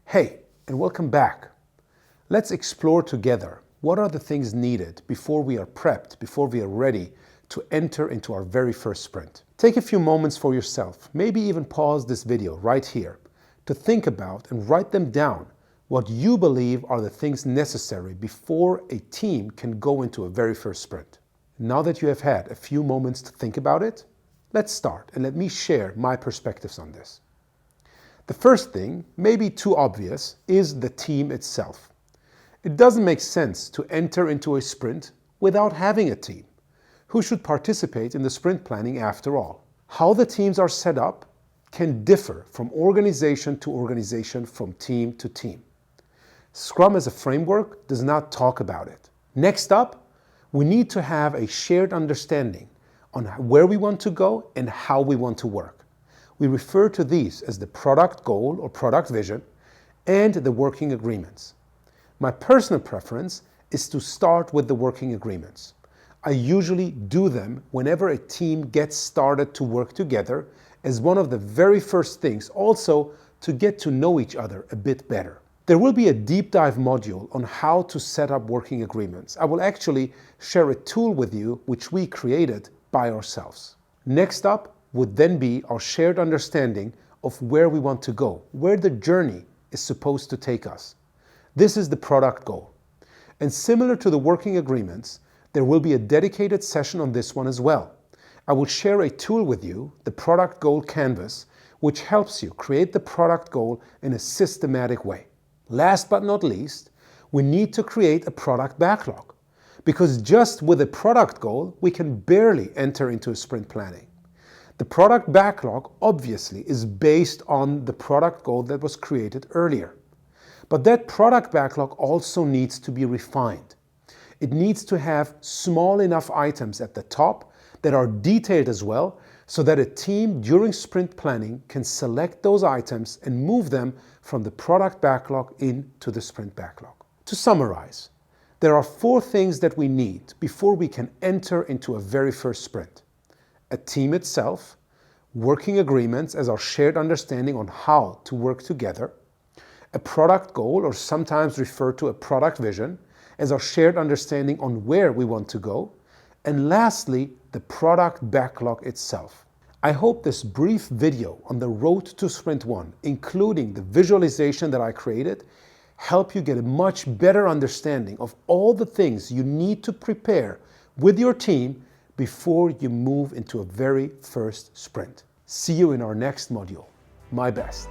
Hey, and welcome back. Let's explore together what are the things needed before we are prepped, before we are ready to enter into our very first sprint. Take a few moments for yourself, maybe even pause this video right here to think about and write them down what you believe are the things necessary before a team can go into a very first sprint. Now that you have had a few moments to think about it, let's start and let me share my perspectives on this. The first thing, maybe too obvious, is the team itself. It doesn't make sense to enter into a sprint without having a team. Who should participate in the sprint planning after all? How the teams are set up can differ from organization to organization, from team to team. Scrum as a framework does not talk about it. Next up, we need to have a shared understanding on where we want to go and how we want to work. We refer to these as the product goal or product vision and the working agreements. My personal preference is to start with the working agreements. I usually do them whenever a team gets started to work together as one of the very first things, also to get to know each other a bit better. There will be a deep dive module on how to set up working agreements. I will actually share a tool with you which we created by ourselves. Next up would then be our shared understanding of where we want to go, where the journey is supposed to take us. This is the product goal. And similar to the working agreements, there will be a dedicated session on this one as well. I will share a tool with you, the product goal canvas, which helps you create the product goal in a systematic way. Last but not least, we need to create a product backlog, because just with a product goal, we can barely enter into a sprint planning. The product backlog obviously is based on the product goal that was created earlier. But that product backlog also needs to be refined. It needs to have small enough items at the top that are detailed as well, so that a team during sprint planning can select those items and move them from the product backlog into the sprint backlog. To summarize, there are 4 things that we need before we can enter into a very first sprint. A team itself, working agreements as our shared understanding on how to work together, a product goal, or sometimes referred to a product vision, as our shared understanding on where we want to go, and lastly, the product backlog itself. I hope this brief video on the road to Sprint 1, including the visualization that I created, help you get a much better understanding of all the things you need to prepare with your team before you move into a very first sprint. See you in our next module. My best.